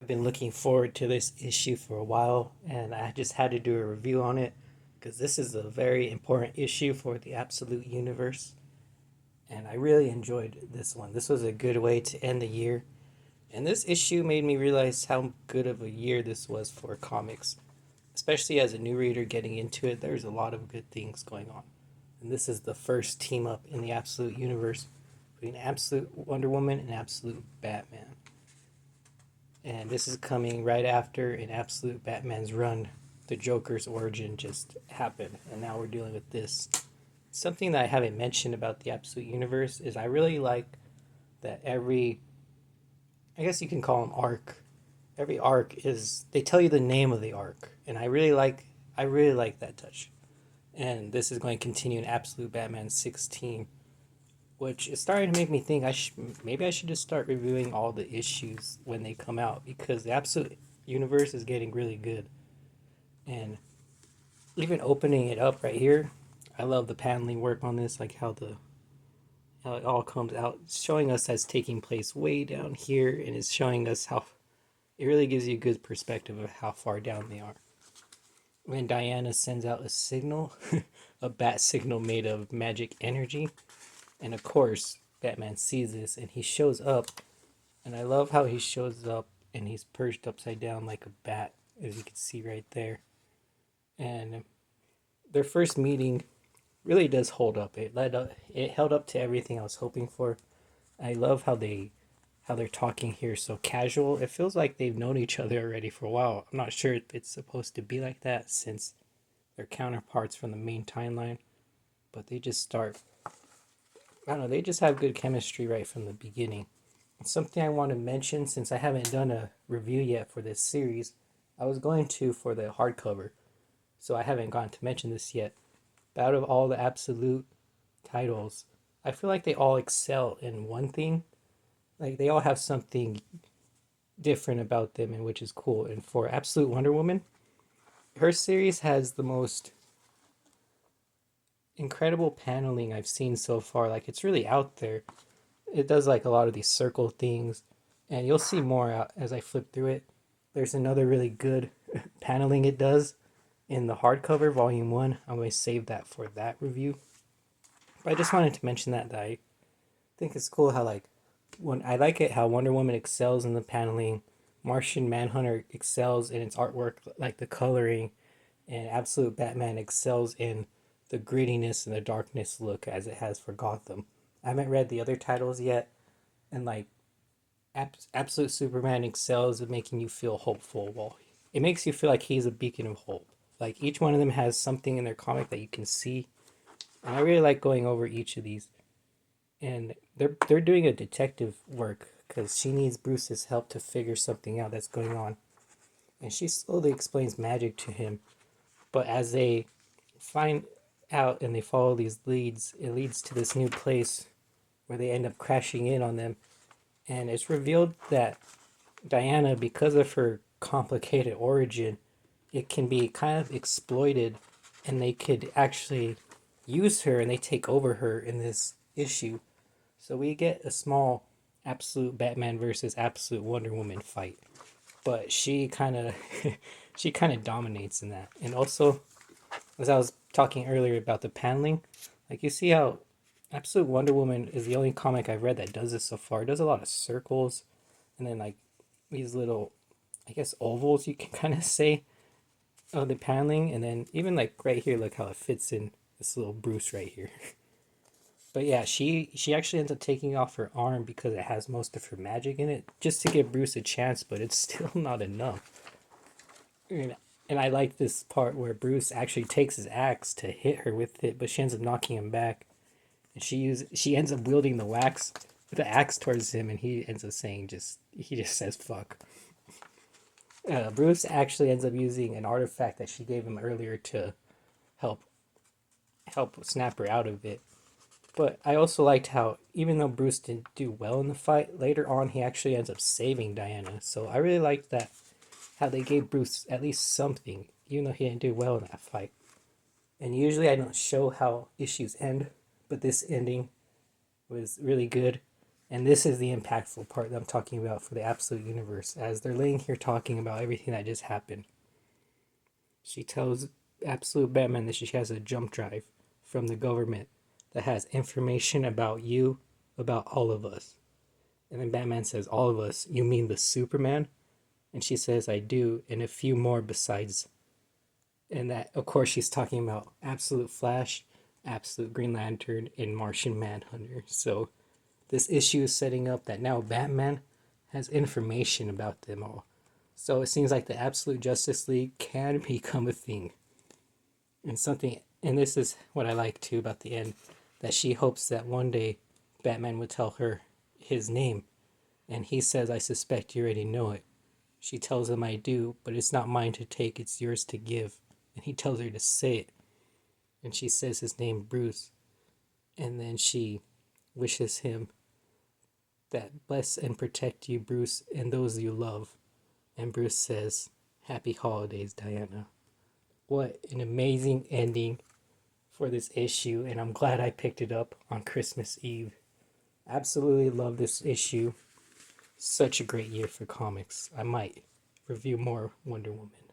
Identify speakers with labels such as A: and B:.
A: I've been looking forward to this issue for a while, and I just had to do a review on it because this is a very important issue for the Absolute Universe, and I really enjoyed this one. This was a good way to end the year, and this issue made me realize how good of a year this was for comics, especially as a new reader getting into it. There's a lot of good things going on, and this is the first team up in the Absolute Universe between Absolute Wonder Woman and Absolute Batman. And this is coming right after an Absolute Batman's run. The Joker's origin just happened, and now we're dealing with this. Something that I haven't mentioned about the Absolute Universe is I really like that I guess you can call them arc. Every arc is, they tell you the name of the arc, and I really like that touch. And this is going to continue in Absolute Batman 16, which is starting to make me think maybe I should just start reviewing all the issues when they come out because the Absolute Universe is getting really good. And even opening it up right here, I love the paneling work on this, like how it all comes out, showing us as taking place way down here, and it's showing us how it really gives you a good perspective of how far down they are. When Diana sends out a signal, a bat signal made of magic energy, and of course, Batman sees this and he shows up. And I love how he shows up and he's perched upside down like a bat, as you can see right there. And their first meeting really does hold up. It held up to everything I was hoping for. I love how they're talking here so casual. It feels like they've known each other already for a while. I'm not sure if it's supposed to be like that since they're counterparts from the main timeline, but they just start I don't know, they just have good chemistry right from the beginning. Something I want to mention since I haven't done a review yet for this series, I was going to for the hardcover, so I haven't gotten to mention this yet. But out of all the absolute titles, I feel like they all excel in one thing. Like they all have something different about them, and which is cool. And for Absolute Wonder Woman, her series has the most incredible paneling I've seen so far. Like it's really out there. It does like a lot of these circle things, and you'll see more out as I flip through it. There's another really good paneling it does in the hardcover, volume one. I'm going to save that for that review. But I just wanted to mention that I think it's cool how like when I like it how Wonder Woman excels in the paneling, Martian Manhunter excels in its artwork, like the coloring, and Absolute Batman excels in the grittiness and the darkness look as it has for Gotham. I haven't read the other titles yet, and like Absolute Superman excels at making you feel hopeful. Well, it makes you feel like he's a beacon of hope. Like each one of them has something in their comic that you can see, and I really like going over each of these. And they're doing a detective work because she needs Bruce's help to figure something out that's going on, and she slowly explains magic to him. But as they find out and they follow these leads, it leads to this new place where they end up crashing in on them, and it's revealed that Diana, because of her complicated origin, it can be kind of exploited, and they could actually use her and they take over her in this issue. So we get a small absolute Batman versus absolute Wonder Woman fight, but she kind of she kind of dominates in that. And also, as I was talking earlier about the paneling, like you see how Absolute Wonder Woman is the only comic I've read that does this so far. It does a lot of circles and then like these little, I guess, ovals you can kind of say of the paneling, and then even like right here, look how it fits in this little Bruce right here. But yeah, she actually ends up taking off her arm because it has most of her magic in it, just to give Bruce a chance, but it's still not enough. And I like this part where Bruce actually takes his axe to hit her with it, but she ends up knocking him back, and she ends up wielding the axe towards him, and he just says fuck. Bruce actually ends up using an artifact that she gave him earlier to help snap her out of it. But I also liked how even though Bruce didn't do well in the fight, later on he actually ends up saving Diana. So I really liked that how they gave Bruce at least something, even though he didn't do well in that fight. And usually I don't show how issues end, but this ending was really good. And this is the impactful part that I'm talking about for the Absolute Universe. As they're laying here talking about everything that just happened, she tells Absolute Batman that she has a jump drive from the government that has information about you, about all of us. And then Batman says, all of us, you mean the Superman? And she says, I do, and a few more besides. And that, of course, she's talking about Absolute Flash, Absolute Green Lantern, and Martian Manhunter. So this issue is setting up that now Batman has information about them all. So it seems like the Absolute Justice League can become a thing. And this is what I like too about the end, that she hopes that one day Batman would tell her his name. And he says, I suspect you already know it. She tells him, I do, but it's not mine to take, it's yours to give. And he tells her to say it. And she says his name, Bruce. And then she wishes him that bless and protect you, Bruce, and those you love. And Bruce says, Happy holidays, Diana. What an amazing ending for this issue, and I'm glad I picked it up on Christmas Eve. Absolutely love this issue. Such a great year for comics. I might review more Wonder Woman.